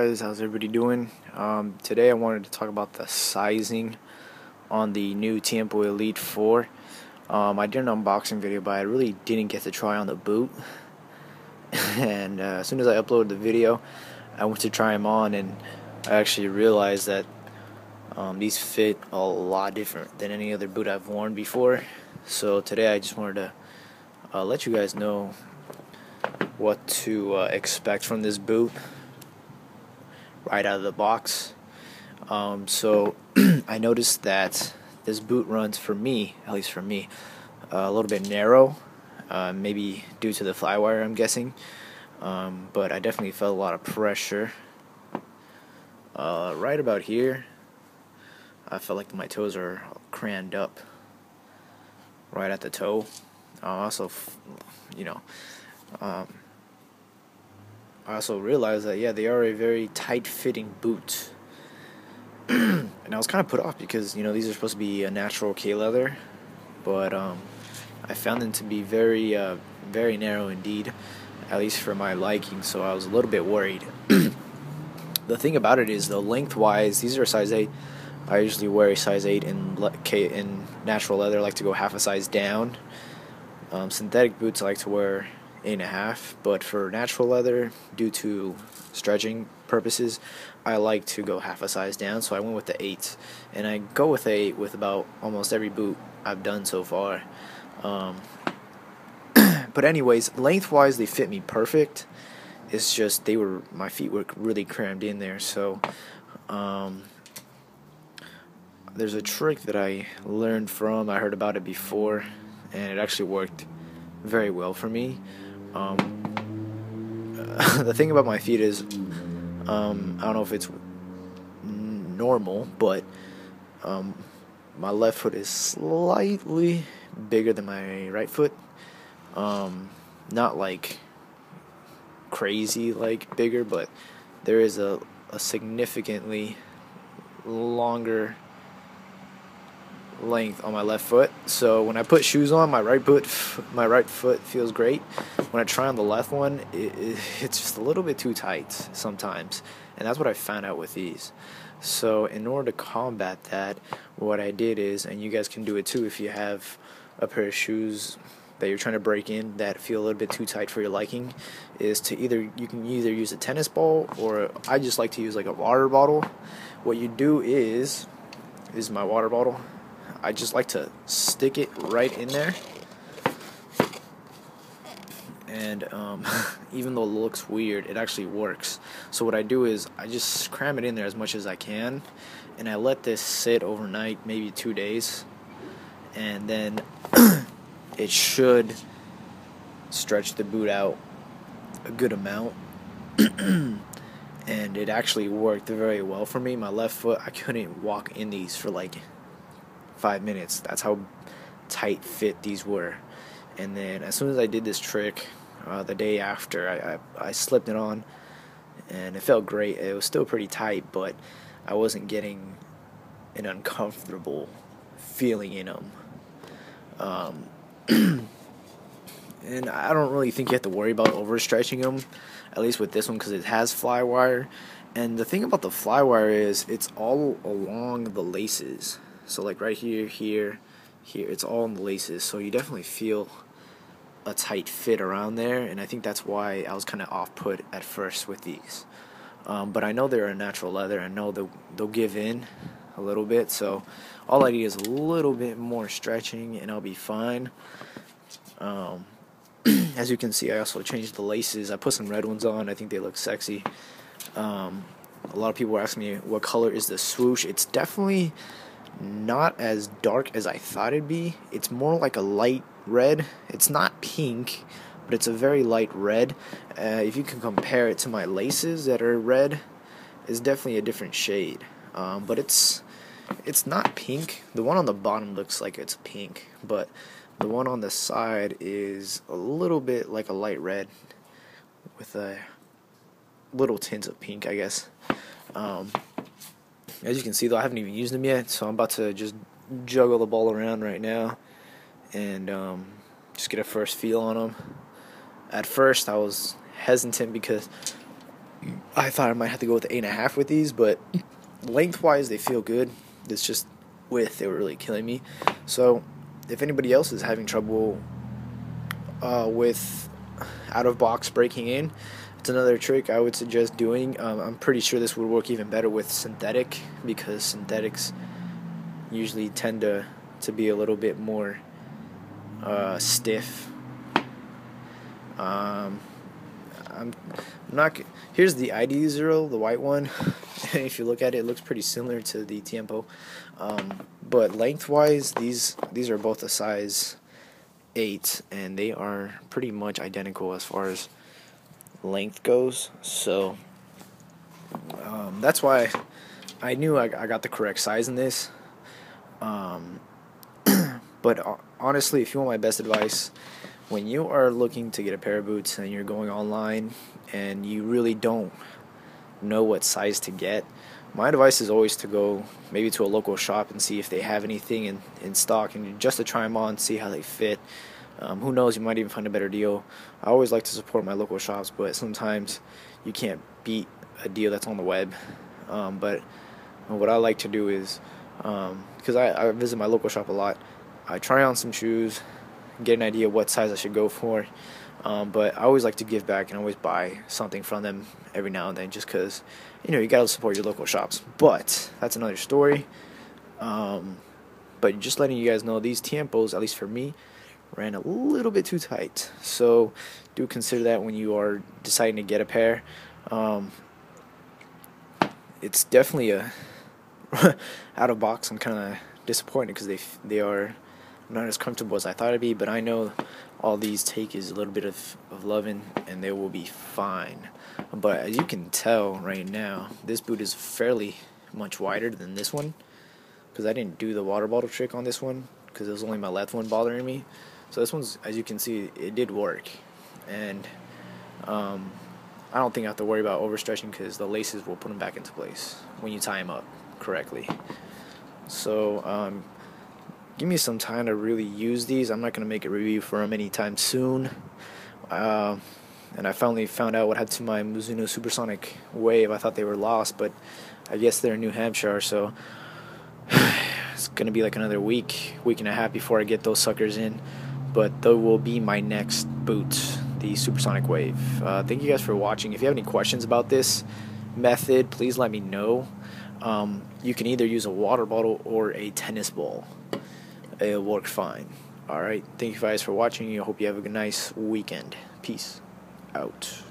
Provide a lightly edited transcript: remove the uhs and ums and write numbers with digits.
guys? How's everybody doing? Today I wanted to talk about the sizing on the new Tiempo Elite 4. I did an unboxing video, but I really didn't get to try on the boot. And as soon as I uploaded the video, I went to try them on, and I actually realized that these fit a lot different than any other boot I've worn before. So today I just wanted to let you guys know what to expect from this boot right out of the box. So I noticed that this boot runs, for me, at least for me, a little bit narrow, maybe due to the flywire, I'm guessing, but I definitely felt a lot of pressure right about here. I felt like my toes are crammed up right at the toe. Also, I also realized that, yeah, they are a very tight-fitting boot. And I was kind of put off because, these are supposed to be a natural K-leather, but I found them to be very, very narrow indeed, at least for my liking, so I was a little bit worried. The thing about it is, though, lengthwise, these are size 8. I usually wear a size 8 in natural leather. I like to go half a size down. Synthetic boots I like to wear 8.5, but for natural leather, due to stretching purposes, I like to go half a size down, so I went with the 8, and I go with 8 with about almost every boot I've done so far. But anyways, lengthwise they fit me perfect. It's just my feet were really crammed in there. So there's a trick that I learned from. I heard about it before, and it actually worked very well for me. The thing about my feet is, I don't know if it's normal, but my left foot is slightly bigger than my right foot. Not like crazy like bigger, but there is a significantly longer length on my left foot. So when I put shoes on, my right foot feels great. When I try on the left one, it's just a little bit too tight sometimes, and that's what I found out with these. So in order to combat that, what I did is, and you guys can do it too if you have a pair of shoes that you're trying to break in that feel a little bit too tight for your liking, is to you can either use a tennis ball, or I just like to use like a water bottle. What you do is my water bottle. I just like to stick it right in there, and even though it looks weird, it actually works. So what I do is I just cram it in there as much as I can, and I let this sit overnight, maybe 2 days, and then it should stretch the boot out a good amount. And it actually worked very well for me. My left foot, I couldn't walk in these for like 5 minutes. That's how tight fit these were. And then as soon as I did this trick, the day after, I slipped it on, and it felt great. It was still pretty tight, but I wasn't getting an uncomfortable feeling in them. And I don't really think you have to worry about overstretching them, at least with this one, because it has fly wire. And the thing about the fly wire is it's all along the laces. So like right here, here, it's all in the laces. So you definitely feel a tight fit around there, and I think that's why I was kind of off-put at first with these. But I know they're a natural leather. I know they'll give in a little bit. So all I need is a little bit more stretching, and I'll be fine. As you can see, I also changed the laces. I put some red ones on. I think they look sexy. A lot of people were asking me what color is the swoosh. It's definitely not as dark as I thought it'd be. It's more like a light red. It's not pink, but it's a very light red. If you can compare it to my laces that are red, it's definitely a different shade. But it's not pink. The one on the bottom looks like it's pink, but the one on the side is a little bit like a light red with a little tint of pink, I guess. As you can see, though, I haven't even used them yet, so I'm about to just juggle the ball around right now and just get a first feel on them. At first, I was hesitant because I thought I might have to go with the 8.5 with these, but lengthwise they feel good. It's just width they were really killing me. So if anybody else is having trouble with out of box breaking in, it's another trick I would suggest doing. I'm pretty sure this would work even better with synthetic, because synthetics usually tend to be a little bit more stiff. I'm not. Here's the ID0, the white one. And if you look at it, it looks pretty similar to the tiempo. But lengthwise, these are both a size 8, and they are pretty much identical as far as length goes. So that's why I knew I got the correct size in this. But honestly, if you want my best advice, when you are looking to get a pair of boots and you're going online and you really don't know what size to get, my advice is always to go maybe to a local shop and see if they have anything in stock, and just to try them on, see how they fit. Who knows, you might even find a better deal. I always like to support my local shops, but sometimes you can't beat a deal that's on the web. But what I like to do is, because I visit my local shop a lot, I try on some shoes, get an idea what size I should go for. But I always like to give back and always buy something from them every now and then, just because, you gotta support your local shops. But that's another story. But just letting you guys know, these tiempos, at least for me, ran a little bit too tight. So do consider that when you are deciding to get a pair. It's definitely a out of box. I'm kind of disappointed because they are not as comfortable as I thought it'd be, but I know all these take is a little bit of loving, and they will be fine. But as you can tell right now, this boot is fairly much wider than this one, because I didn't do the water bottle trick on this one, because it was only my left one bothering me. So this one's, as you can see, it did work. And I don't think I have to worry about overstretching, because the laces will put them back into place when you tie them up correctly. So give me some time to really use these. I'm not going to make a review for them anytime soon. And I finally found out what happened to my Mizuno Supersonic Wave. I thought they were lost, but I guess they're in New Hampshire, so it's going to be like another week and a half before I get those suckers in. But they will be my next boot, the Supersonic Wave. Thank you guys for watching. If you have any questions about this method, please let me know. You can either use a water bottle or a tennis ball. It'll work fine. Alright, thank you guys for watching. I hope you have a nice weekend. Peace out.